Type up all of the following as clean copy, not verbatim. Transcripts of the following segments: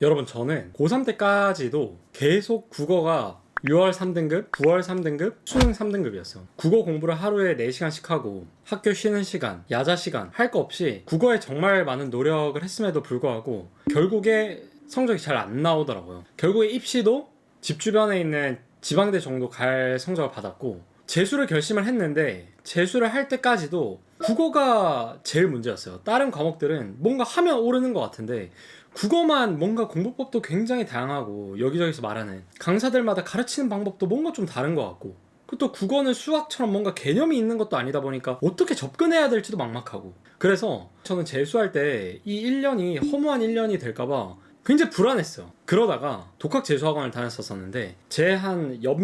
여러분, 저는 고3 때까지도 계속 국어가 6월 3등급, 9월 3등급, 수능 3등급이었어요. 국어 공부를 하루에 4시간씩 하고 학교 쉬는 시간, 야자 시간 할 거 없이 국어에 정말 많은 노력을 했음에도 불구하고 결국에 성적이 잘 안 나오더라고요. 결국에 입시도 집 주변에 있는 지방대 정도 갈 성적을 받았고, 재수를 결심을 했는데 재수를 할 때까지도 국어가 제일 문제였어요. 다른 과목들은 뭔가 하면 오르는 것 같은데 국어만 뭔가 공부법도 굉장히 다양하고 여기저기서 말하는 강사들마다 가르치는 방법도 뭔가 좀 다른 것 같고, 또 국어는 수학처럼 뭔가 개념이 있는 것도 아니다 보니까 어떻게 접근해야 될지도 막막하고, 그래서 저는 재수할 때 이 1년이 허무한 1년이 될까봐 굉장히 불안했어요. 그러다가 독학 재수학원을 다녔었는데 제 한 옆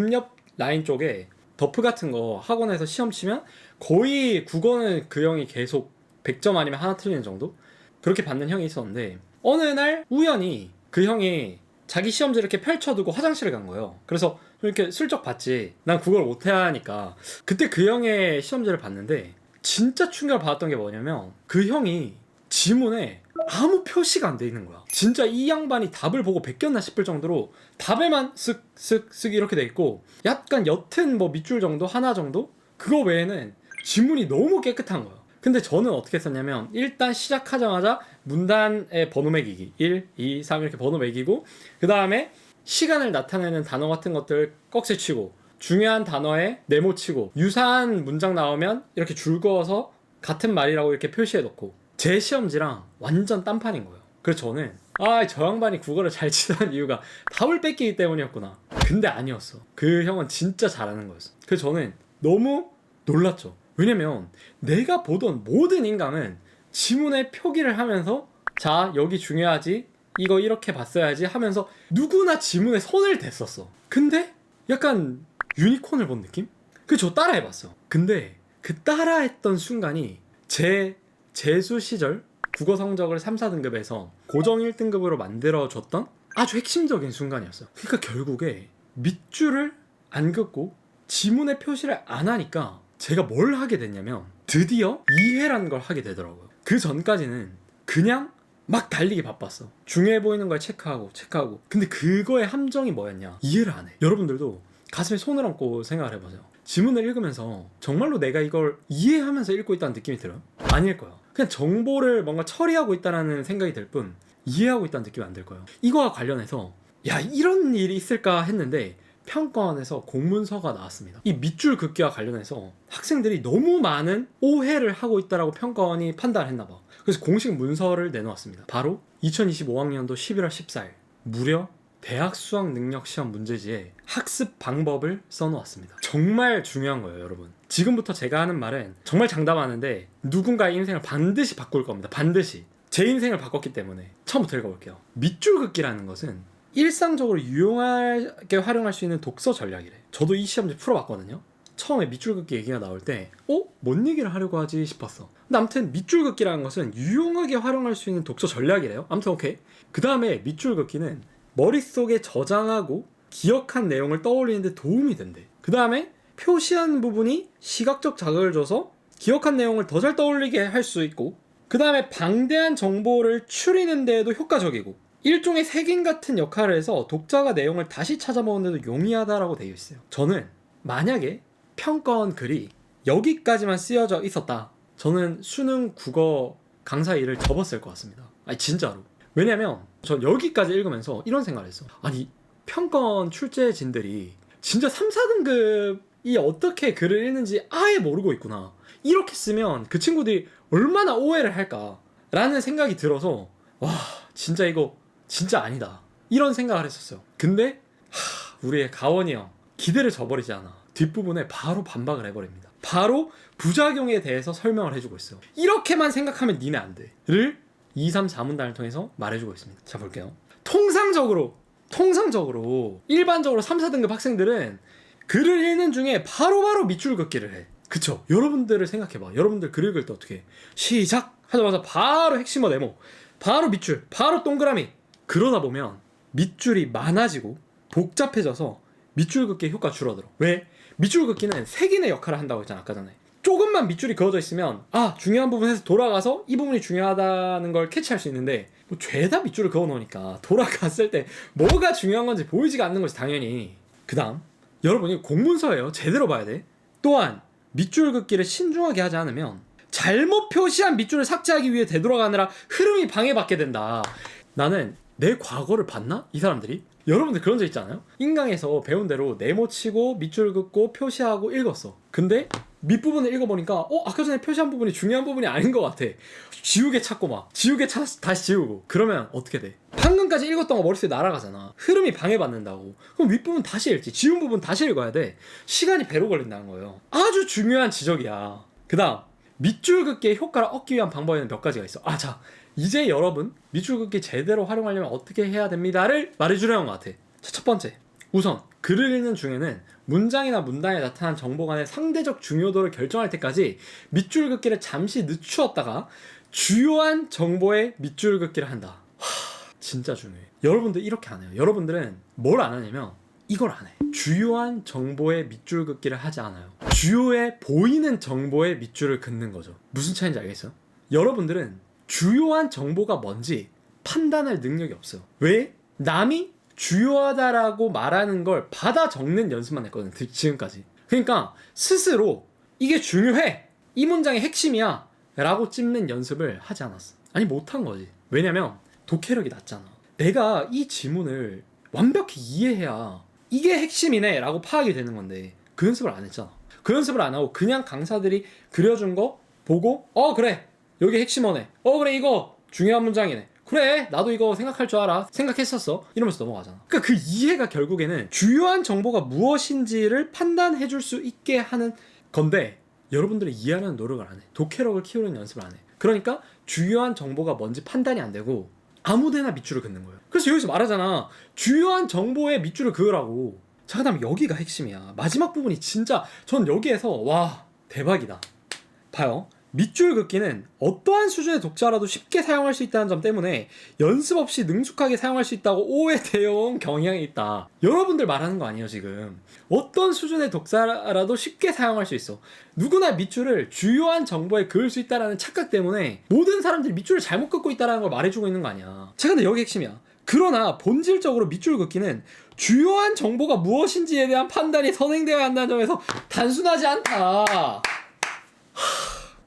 라인 쪽에 더프 같은 거 학원에서 시험 치면 거의 국어는 그 형이 계속 100점 아니면 하나 틀리는 정도? 그렇게 받는 형이 있었는데 어느 날 우연히 그 형이 자기 시험지를 이렇게 펼쳐두고 화장실을 간 거예요. 그래서 좀 이렇게 슬쩍 봤지. 난 국어를 못해야 하니까. 그때 그 형의 시험지를 봤는데 진짜 충격을 받았던 게 뭐냐면 그 형이 지문에 아무 표시가 안 돼 있는 거야. 진짜 이 양반이 답을 보고 베꼈나 싶을 정도로 답에만 쓱쓱쓱 이렇게 돼 있고 약간 옅은 뭐 밑줄 정도 하나 정도? 그거 외에는 지문이 너무 깨끗한 거야. 근데 저는 어떻게 했었냐면 일단 시작하자마자 문단의 번호 매기기 1, 2, 3 이렇게 번호 매기고, 그 다음에 시간을 나타내는 단어 같은 것들 꺽쇠 치고, 중요한 단어에 네모 치고, 유사한 문장 나오면 이렇게 줄 그어서 같은 말이라고 이렇게 표시해 놓고. 제 시험지랑 완전 딴판인 거예요. 그래서 저는 저 양반이 국어를 잘 치는 이유가 답을 뺏기기 때문이었구나. 근데 아니었어. 그 형은 진짜 잘하는 거였어. 그래서 저는 너무 놀랐죠. 왜냐면 내가 보던 모든 인강은 지문에 표기를 하면서 자, 여기 중요하지, 이거 이렇게 봤어야지 하면서 누구나 지문에 손을 댔었어. 근데 약간 유니콘을 본 느낌? 그래서 저 따라해봤어. 근데 그 따라했던 순간이 제 재수 시절 국어 성적을 3, 4등급에서 고정 1등급으로 만들어줬던 아주 핵심적인 순간이었어요. 그러니까 결국에 밑줄을 안 긋고 지문에 표시를 안 하니까 제가 뭘 하게 됐냐면 드디어 이해라는 걸 하게 되더라고요. 그 전까지는 그냥 막 달리기 바빴어. 중요해 보이는 걸 체크하고 근데 그거의 함정이 뭐였냐, 이해를 안 해. 여러분들도 가슴에 손을 얹고 생각을 해보세요. 지문을 읽으면서 정말로 내가 이걸 이해하면서 읽고 있다는 느낌이 들어요? 아닐 거예요. 그냥 정보를 뭔가 처리하고 있다는 생각이 들 뿐 이해하고 있다는 느낌이 안 들 거예요. 이거와 관련해서 야, 이런 일이 있을까 했는데 평가원에서 공문서가 나왔습니다. 이 밑줄 긋기와 관련해서 학생들이 너무 많은 오해를 하고 있다라고 평가원이 판단을 했나 봐. 그래서 공식 문서를 내놓았습니다. 바로 2025학년도 11월 14일 무려 대학 수학 능력 시험 문제지에 학습 방법을 써놓았습니다. 정말 중요한 거예요, 여러분. 지금부터 제가 하는 말은 정말 장담하는데 누군가의 인생을 반드시 바꿀 겁니다. 반드시. 제 인생을 바꿨기 때문에 처음부터 읽어볼게요. 밑줄 긋기라는 것은 일상적으로 유용하게 활용할 수 있는 독서 전략이래. 저도 이 시험지 풀어봤거든요. 처음에 밑줄 긋기 얘기가 나올 때 뭔 얘기를 하려고 하지 싶었어. 근데 아무튼 밑줄 긋기라는 것은 유용하게 활용할 수 있는 독서 전략이래요. 아무튼 오케이. 그 다음에 밑줄 긋기는 머릿속에 저장하고 기억한 내용을 떠올리는 데 도움이 된대. 그 다음에 표시한 부분이 시각적 자극을 줘서 기억한 내용을 더 잘 떠올리게 할 수 있고, 그 다음에 방대한 정보를 추리는 데에도 효과적이고, 일종의 색인 같은 역할을 해서 독자가 내용을 다시 찾아보는 데도 용이하다라고 되어 있어요. 저는 만약에 평가원 글이 여기까지만 쓰여져 있었다, 저는 수능 국어 강사 일을 접었을 것 같습니다. 아니 진짜로. 왜냐면 전 여기까지 읽으면서 이런 생각을 했어. 아니 평가원 출제진들이 진짜 3, 4등급이 어떻게 글을 읽는지 아예 모르고 있구나. 이렇게 쓰면 그 친구들이 얼마나 오해를 할까 라는 생각이 들어서 와, 진짜 이거 진짜 아니다, 이런 생각을 했었어요. 근데 우리의 가원이 형 기대를 저버리지 않아. 뒷부분에 바로 반박을 해버립니다. 바로 부작용에 대해서 설명을 해주고 있어요. 이렇게만 생각하면 니네 안 돼 를 2, 3, 4문단을 통해서 말해주고 있습니다. 자, 볼게요. 통상적으로 일반적으로 3, 4등급 학생들은 글을 읽는 중에 바로바로 밑줄 긋기를 해. 그쵸? 여러분들을 생각해봐. 여러분들 글 읽을 때 어떻게 해? 시작 하자마자 바로 핵심어 네모, 바로 밑줄, 바로 동그라미. 그러다 보면 밑줄이 많아지고 복잡해져서 밑줄 긋기의 효과가 줄어들어. 왜? 밑줄 긋기는 색인의 역할을 한다고 했잖아, 아까 전에. 조금만 밑줄이 그어져 있으면 중요한 부분에서 돌아가서 이 부분이 중요하다는 걸 캐치할 수 있는데 뭐 죄다 밑줄을 그어 놓으니까 돌아갔을 때 뭐가 중요한 건지 보이지가 않는 거지 당연히. 그 다음 여러분 이거 공문서예요. 제대로 봐야 돼. 또한 밑줄 긋기를 신중하게 하지 않으면 잘못 표시한 밑줄을 삭제하기 위해 되돌아가느라 흐름이 방해받게 된다. 나는 내 과거를 봤나? 이 사람들이? 여러분들 그런 적 있지 않아요? 인강에서 배운 대로 네모치고 밑줄 긋고 표시하고 읽었어. 근데 밑부분을 읽어보니까 아까 전에 표시한 부분이 중요한 부분이 아닌 것 같아. 지우개 찾고 막 지우개 찾아서 다시 지우고. 그러면 어떻게 돼? 방금까지 읽었던 거 머릿속에 날아가잖아. 흐름이 방해받는다고. 그럼 윗부분 다시 읽지. 지운 부분 다시 읽어야 돼. 시간이 배로 걸린다는 거예요. 아주 중요한 지적이야. 그 다음 밑줄 긋기의 효과를 얻기 위한 방법에는 몇 가지가 있어. 자 이제 여러분 밑줄 긋기 제대로 활용하려면 어떻게 해야 됩니다를 말해주려는 것 같아. 자, 첫 번째, 우선 글을 읽는 중에는 문장이나 문단에 나타난 정보 간의 상대적 중요도를 결정할 때까지 밑줄 긋기를 잠시 늦추었다가 주요한 정보의 밑줄 긋기를 한다. 진짜 중요해. 여러분들 이렇게 안 해요. 여러분들은 뭘 안 하냐면 이걸 안 해. 주요한 정보의 밑줄 긋기를 하지 않아요. 주요해 보이는 정보의 밑줄을 긋는 거죠. 무슨 차이인지 알겠어요? 여러분들은 주요한 정보가 뭔지 판단할 능력이 없어요. 왜? 남이 주요하다라고 말하는 걸 받아 적는 연습만 했거든 지금까지. 그러니까 스스로 이게 중요해, 이 문장의 핵심이야 라고 찝는 연습을 하지 않았어. 아니 못한 거지. 왜냐면 독해력이 낮잖아. 내가 이 지문을 완벽히 이해해야 이게 핵심이네 라고 파악이 되는 건데 그 연습을 안 했잖아. 그 연습을 안 하고 그냥 강사들이 그려준 거 보고 그래 여기 핵심어네, 그래 이거 중요한 문장이네, 그래 나도 이거 생각할 줄 알아, 생각했었어, 이러면서 넘어가잖아. 그러니까 그 이해가 결국에는 주요한 정보가 무엇인지를 판단해 줄 수 있게 하는 건데 여러분들이 이해하는 노력을 안 해. 독해력을 키우는 연습을 안 해. 그러니까 주요한 정보가 뭔지 판단이 안 되고 아무데나 밑줄을 긋는 거예요. 그래서 여기서 말하잖아, 주요한 정보에 밑줄을 그으라고. 자, 그 다음 여기가 핵심이야. 마지막 부분이 진짜 전 여기에서 와 대박이다. 봐요. 밑줄 긋기는 어떠한 수준의 독자라도 쉽게 사용할 수 있다는 점 때문에 연습 없이 능숙하게 사용할 수 있다고 오해되어온 경향이 있다. 여러분들 말하는 거 아니에요 지금. 어떤 수준의 독자라도 쉽게 사용할 수 있어. 누구나 밑줄을 주요한 정보에 그을 수 있다는 착각 때문에 모든 사람들이 밑줄을 잘못 긋고 있다는 걸 말해주고 있는 거 아니야. 자, 근데 여기 핵심이야. 그러나 본질적으로 밑줄 긋기는 주요한 정보가 무엇인지에 대한 판단이 선행되어야 한다는 점에서 단순하지 않다.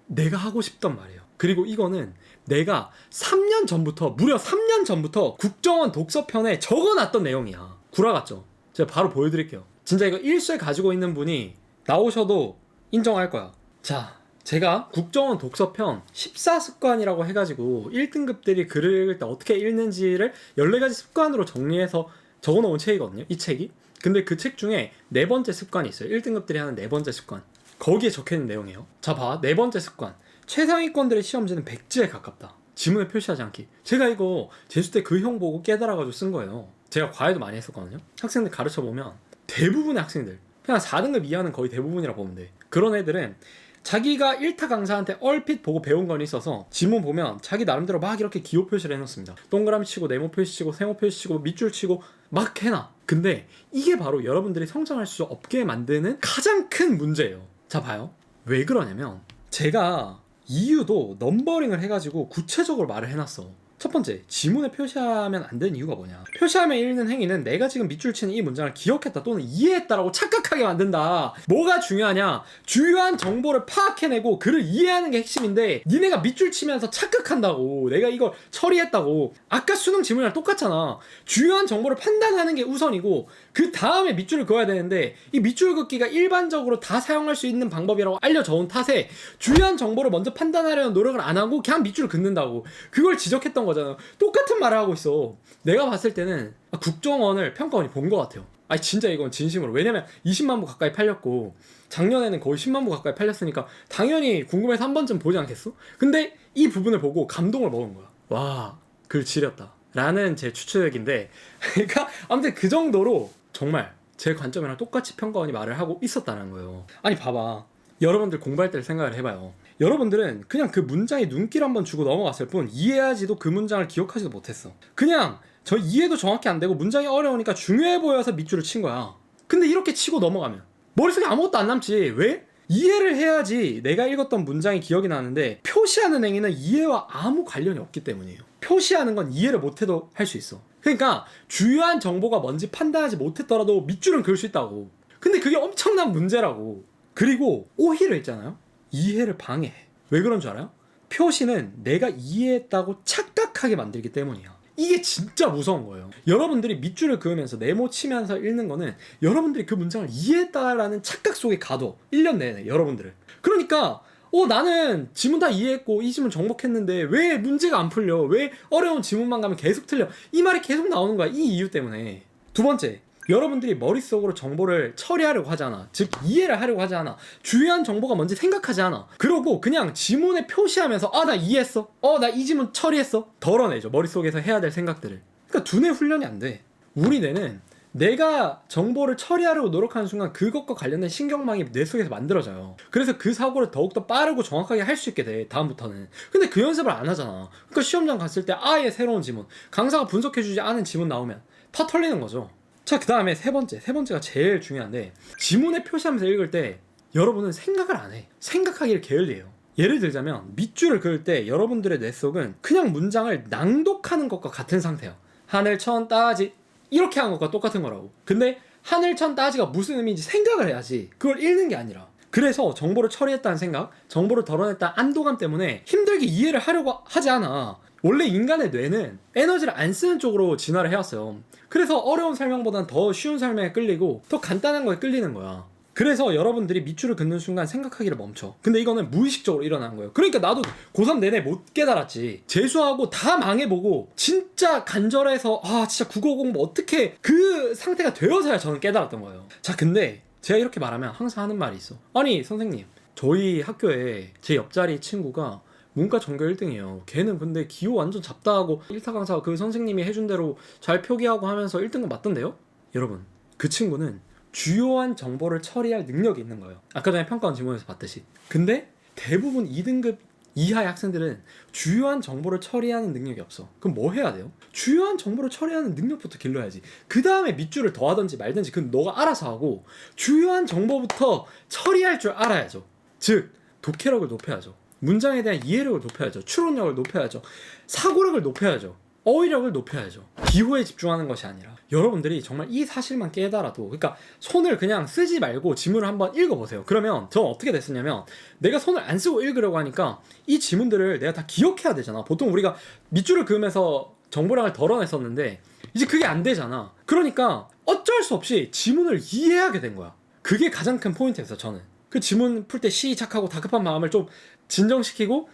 내가 하고 싶단 말이에요. 그리고 이거는 내가 3년 전부터, 무려 3년 전부터 국정원 독서편에 적어놨던 내용이야. 구라 같죠? 제가 바로 보여드릴게요. 진짜 이거 일쇄 가지고 있는 분이 나오셔도 인정할 거야. 자, 제가 국정원 독서편 14습관이라고 해가지고 1등급들이 글을 읽을 때 어떻게 읽는지를 14가지 습관으로 정리해서 적어놓은 책이거든요. 이 책이. 근데 그 책 중에 4번째 습관이 있어요. 1등급들이 하는 4번째 습관. 거기에 적혀있는 내용이에요. 자, 봐. 4번째 습관. 최상위권들의 시험지는 백지에 가깝다. 지문에 표시하지 않기. 제가 이거 재수 때 그 형 보고 깨달아가지고 쓴 거예요. 제가 과외도 많이 했었거든요. 학생들 가르쳐보면 대부분의 학생들, 그냥 4등급 이하는 거의 대부분이라 보면 돼. 그런 애들은 자기가 1타 강사한테 얼핏 보고 배운 건 있어서 지문 보면 자기 나름대로 막 이렇게 기호 표시를 해놓습니다. 동그라미 치고 네모 표시 치고 세모 표시 치고 밑줄 치고 막 해놔. 근데 이게 바로 여러분들이 성장할 수 없게 만드는 가장 큰 문제예요. 자, 봐요. 왜 그러냐면 제가 이유도 넘버링을 해가지고 구체적으로 말을 해놨어. 첫 번째, 지문에 표시하면 안 되는 이유가 뭐냐. 표시하면 읽는 행위는 내가 지금 밑줄 치는 이 문장을 기억했다 또는 이해했다라고 착각하게 만든다. 뭐가 중요하냐, 주요한 정보를 파악해내고 그를 이해하는 게 핵심인데 니네가 밑줄 치면서 착각한다고. 내가 이걸 처리했다고. 아까 수능 지문이랑 똑같잖아. 주요한 정보를 판단하는 게 우선이고 그 다음에 밑줄을 그어야 되는데 이 밑줄 긋기가 일반적으로 다 사용할 수 있는 방법이라고 알려져온 탓에 주요한 정보를 먼저 판단하려는 노력을 안 하고 그냥 밑줄을 긋는다고. 그걸 지적했던 거잖아. 똑같은 말을 하고 있어. 내가 봤을 때는 국정원을 평가원이 본 것 같아요. 아니 진짜 이건 진심으로. 왜냐면 20만 부 가까이 팔렸고 작년에는 거의 10만 부 가까이 팔렸으니까 당연히 궁금해서 한 번쯤 보지 않겠어? 근데 이 부분을 보고 감동을 먹은 거야. 와, 글 지렸다 라는 제 추측인데 그러니까 아무튼 그 정도로 정말 제 관점이랑 똑같이 평가원이 말을 하고 있었다는 거예요. 아니 봐봐, 여러분들 공부할 때를 생각을 해봐요. 여러분들은 그냥 그 문장에 눈길 한번 주고 넘어갔을 뿐 이해하지도 그 문장을 기억하지도 못했어. 그냥 저 이해도 정확히 안 되고 문장이 어려우니까 중요해 보여서 밑줄을 친 거야. 근데 이렇게 치고 넘어가면 머릿속에 아무것도 안 남지. 왜? 이해를 해야지 내가 읽었던 문장이 기억이 나는데 표시하는 행위는 이해와 아무 관련이 없기 때문이에요. 표시하는 건 이해를 못해도 할 수 있어. 그러니까 주요한 정보가 뭔지 판단하지 못했더라도 밑줄은 그을 수 있다고. 근데 그게 엄청난 문제라고. 그리고 오히려 있잖아요, 이해를 방해해. 왜 그런 줄 알아요? 표시는 내가 이해했다고 착각하게 만들기 때문이야. 이게 진짜 무서운 거예요. 여러분들이 밑줄을 그으면서 네모 치면서 읽는 거는 여러분들이 그 문장을 이해했다라는 착각 속에 가둬. 1년 내내 여러분들을. 그러니까 나는 지문 다 이해했고 이 지문 정복했는데 왜 문제가 안 풀려? 왜 어려운 지문만 가면 계속 틀려? 이 말이 계속 나오는 거야. 이 이유 때문에. 두 번째, 여러분들이 머릿속으로 정보를 처리하려고 하잖아. 즉 이해를 하려고 하지 않아. 주요한 정보가 뭔지 생각하지 않아. 그러고 그냥 지문에 표시하면서 나 이해했어, 나 이 지문 처리했어, 덜어내죠. 머릿속에서 해야 될 생각들을. 그러니까 두뇌 훈련이 안 돼. 우리 뇌는 내가 정보를 처리하려고 노력하는 순간 그것과 관련된 신경망이 뇌 속에서 만들어져요. 그래서 그 사고를 더욱더 빠르고 정확하게 할 수 있게 돼, 다음부터는. 근데 그 연습을 안 하잖아. 그러니까 시험장 갔을 때 아예 새로운 지문, 강사가 분석해주지 않은 지문 나오면 다 털리는 거죠. 자, 그 다음에 세 번째가 제일 중요한데, 지문에 표시하면서 읽을 때 여러분은 생각을 안 해. 생각하기를 게을리해요. 예를 들자면 밑줄을 그을 때 여러분들의 뇌 속은 그냥 문장을 낭독하는 것과 같은 상태야. 하늘 천 따지 이렇게 한 것과 똑같은 거라고. 근데 하늘 천 따지가 무슨 의미인지 생각을 해야지, 그걸 읽는 게 아니라. 그래서 정보를 처리했다는 생각, 정보를 덜어냈다는 안도감 때문에 힘들게 이해를 하려고 하지 않아. 원래 인간의 뇌는 에너지를 안 쓰는 쪽으로 진화를 해왔어요. 그래서 어려운 설명보다는 더 쉬운 설명에 끌리고 더 간단한 거에 끌리는 거야. 그래서 여러분들이 밑줄을 긋는 순간 생각하기를 멈춰. 근데 이거는 무의식적으로 일어나는 거예요. 그러니까 나도 고3 내내 못 깨달았지. 재수하고 다 망해보고 진짜 간절해서 진짜 국어 공부 어떻게, 그 상태가 되어서야 저는 깨달았던 거예요. 자, 근데 제가 이렇게 말하면 항상 하는 말이 있어. 아니 선생님, 저희 학교에 제 옆자리 친구가 문과 전교 1등이에요. 걔는 근데 기호 완전 잡다하고 1타 강사 그 선생님이 해준 대로 잘 표기하고 하면서 1등급 맞던데요? 여러분, 그 친구는 주요한 정보를 처리할 능력이 있는 거예요. 아까 전에 평가원 지문에서 봤듯이. 근데 대부분 2등급 이하의 학생들은 주요한 정보를 처리하는 능력이 없어. 그럼 뭐 해야 돼요? 주요한 정보를 처리하는 능력부터 길러야지. 그 다음에 밑줄을 더하든지 말든지 그건 너가 알아서 하고, 주요한 정보부터 처리할 줄 알아야죠. 즉 독해력을 높여야죠. 문장에 대한 이해력을 높여야죠. 추론력을 높여야죠. 사고력을 높여야죠. 어휘력을 높여야죠. 기호에 집중하는 것이 아니라. 여러분들이 정말 이 사실만 깨달아도, 그러니까 손을 그냥 쓰지 말고 지문을 한번 읽어보세요. 그러면 저는 어떻게 됐었냐면, 내가 손을 안 쓰고 읽으려고 하니까 이 지문들을 내가 다 기억해야 되잖아. 보통 우리가 밑줄을 그으면서 정보량을 덜어냈었는데 이제 그게 안 되잖아. 그러니까 어쩔 수 없이 지문을 이해하게 된 거야. 그게 가장 큰 포인트였어. 저는 그 지문 풀 때 시작하고 다급한 마음을 좀 진정시키고,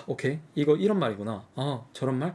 오케이, 이거 이런 말이구나, 저런 말,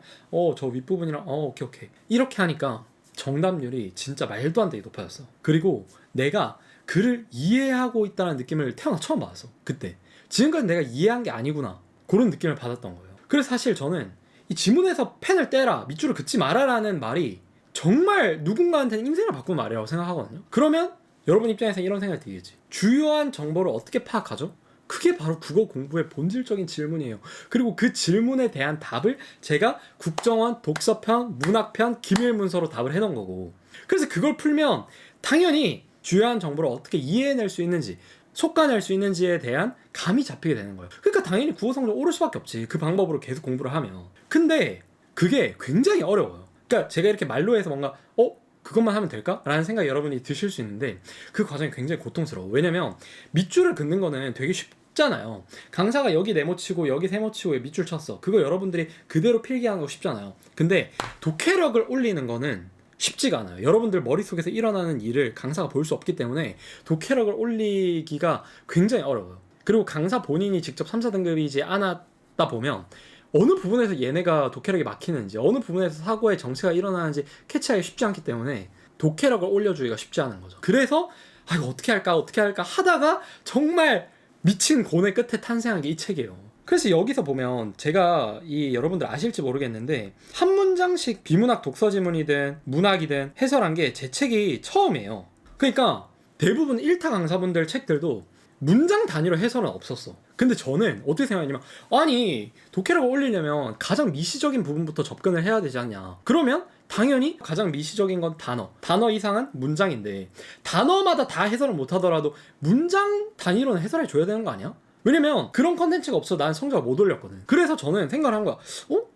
저 윗부분이랑 오케이 이렇게 하니까 정답률이 진짜 말도 안 되게 높아졌어. 그리고 내가 글을 이해하고 있다는 느낌을 태어나 처음 받았어. 그때 지금까지 내가 이해한 게 아니구나, 그런 느낌을 받았던 거예요. 그래서 사실 저는 이 지문에서 펜을 떼라, 밑줄을 긋지 마라라는 말이 정말 누군가한테는 인생을 바꾸는 말이라고 생각하거든요. 그러면 여러분 입장에서 이런 생각이 들겠지. 주요한 정보를 어떻게 파악하죠? 그게 바로 국어 공부의 본질적인 질문이에요. 그리고 그 질문에 대한 답을 제가 국정원, 독서편, 문학편, 기밀문서로 답을 해놓은 거고, 그래서 그걸 풀면 당연히 주요한 정보를 어떻게 이해해낼 수 있는지, 속아낼 수 있는지에 대한 감이 잡히게 되는 거예요. 그러니까 당연히 국어 성적 오를 수밖에 없지, 그 방법으로 계속 공부를 하면. 근데 그게 굉장히 어려워요. 그러니까 제가 이렇게 말로 해서 뭔가 그것만 하면 될까? 라는 생각이 여러분이 드실 수 있는데, 그 과정이 굉장히 고통스러워. 왜냐면 밑줄을 긋는 거는 되게 쉽잖아요. 강사가 여기 네모치고 여기 세모치고 밑줄 쳤어. 그거 여러분들이 그대로 필기하는 거 쉽잖아요. 근데 독해력을 올리는 거는 쉽지가 않아요. 여러분들 머릿속에서 일어나는 일을 강사가 볼 수 없기 때문에 독해력을 올리기가 굉장히 어려워요. 그리고 강사 본인이 직접 3, 4등급이지 않았다 보면 어느 부분에서 얘네가 독해력이 막히는지, 어느 부분에서 사고의 정체가 일어나는지 캐치하기 쉽지 않기 때문에 독해력을 올려주기가 쉽지 않은 거죠. 그래서 이거 어떻게 할까 하다가 정말 미친 고뇌 끝에 탄생한 게 이 책이에요. 그래서 여기서 보면 제가 여러분들 아실지 모르겠는데, 한 문장씩 비문학 독서 지문이든 문학이든 해설한 게 제 책이 처음이에요. 그러니까 대부분 1타 강사분들 책들도 문장 단위로 해설은 없었어. 근데 저는 어떻게 생각했냐면, 아니 독해력을 올리려면 가장 미시적인 부분부터 접근을 해야 되지 않냐. 그러면 당연히 가장 미시적인 건 단어 이상은 문장인데, 단어마다 다 해설을 못하더라도 문장 단위로는 해설해 줘야 되는 거 아니야? 왜냐면 그런 컨텐츠가 없어 난 성적을 못 올렸거든. 그래서 저는 생각을 한 거야.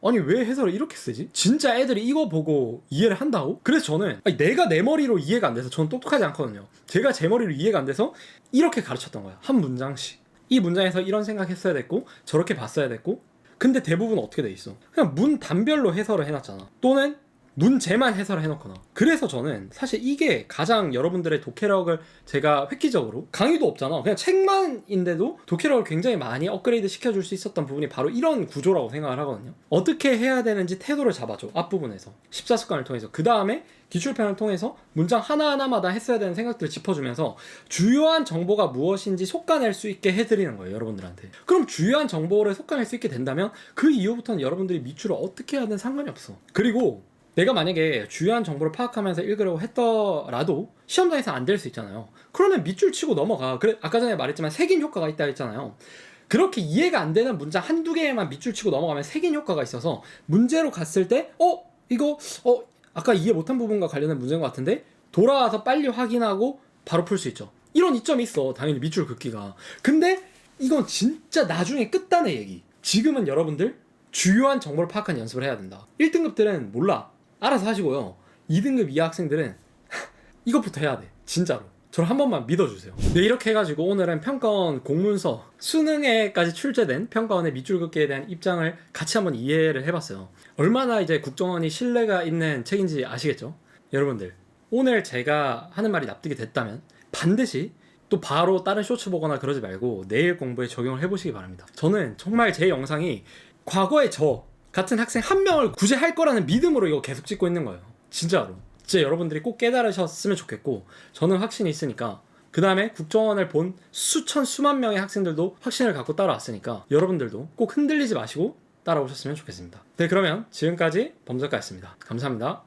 아니 왜 해설을 이렇게 쓰지? 진짜 애들이 이거 보고 이해를 한다고? 그래서 저는 아니, 내가 내 머리로 이해가 안 돼서 저는 똑똑하지 않거든요. 제가 제 머리로 이해가 안 돼서 이렇게 가르쳤던 거야. 한 문장씩. 이 문장에서 이런 생각했어야 됐고 저렇게 봤어야 됐고. 근데 대부분 어떻게 돼 있어? 그냥 문 단별로 해설을 해놨잖아. 또는 문제만 해설을 해놓거나. 그래서 저는 사실 이게 가장 여러분들의 독해력을 제가 획기적으로, 강의도 없잖아, 그냥 책만인데도 독해력을 굉장히 많이 업그레이드 시켜줄 수 있었던 부분이 바로 이런 구조라고 생각을 하거든요. 어떻게 해야 되는지 태도를 잡아줘, 앞부분에서 14습관을 통해서. 그 다음에 기출편을 통해서 문장 하나하나마다 했어야 되는 생각들을 짚어주면서 주요한 정보가 무엇인지 솎아낼 수 있게 해드리는 거예요, 여러분들한테. 그럼 주요한 정보를 솎아낼 수 있게 된다면 그 이후부터는 여러분들이 밑줄을 어떻게 하든 상관이 없어. 그리고 내가 만약에 주요한 정보를 파악하면서 읽으려고 했더라도 시험장에서 안 될 수 있잖아요. 그러면 밑줄 치고 넘어가. 그래, 아까 전에 말했지만 색인 효과가 있다 했잖아요. 그렇게 이해가 안 되는 문장 한두 개에만 밑줄 치고 넘어가면 색인 효과가 있어서 문제로 갔을 때 이거 아까 이해 못한 부분과 관련된 문제인 것 같은데 돌아와서 빨리 확인하고 바로 풀 수 있죠. 이런 이점이 있어, 당연히 밑줄 긋기가. 근데 이건 진짜 나중에 끝단의 얘기. 지금은 여러분들 주요한 정보를 파악하는 연습을 해야 된다. 1등급들은 몰라, 알아서 하시고요. 2등급 이하 학생들은 이것부터 해야 돼, 진짜로. 저를 한 번만 믿어주세요. 네, 이렇게 해가지고 오늘은 평가원 공문서 수능에까지 출제된 평가원의 밑줄 긋기에 대한 입장을 같이 한번 이해를 해봤어요. 얼마나 이제 국정원이 신뢰가 있는 책인지 아시겠죠? 여러분들, 오늘 제가 하는 말이 납득이 됐다면 반드시 또 바로 다른 쇼츠 보거나 그러지 말고 내일 공부에 적용을 해보시기 바랍니다. 저는 정말 제 영상이 과거의 저 같은 학생 한 명을 구제할 거라는 믿음으로 이거 계속 찍고 있는 거예요. 진짜로. 진짜 여러분들이 꼭 깨달으셨으면 좋겠고, 저는 확신이 있으니까. 그 다음에 국정원을 본 수천 수만 명의 학생들도 확신을 갖고 따라왔으니까 여러분들도 꼭 흔들리지 마시고 따라오셨으면 좋겠습니다. 네, 그러면 지금까지 범석가였습니다. 감사합니다.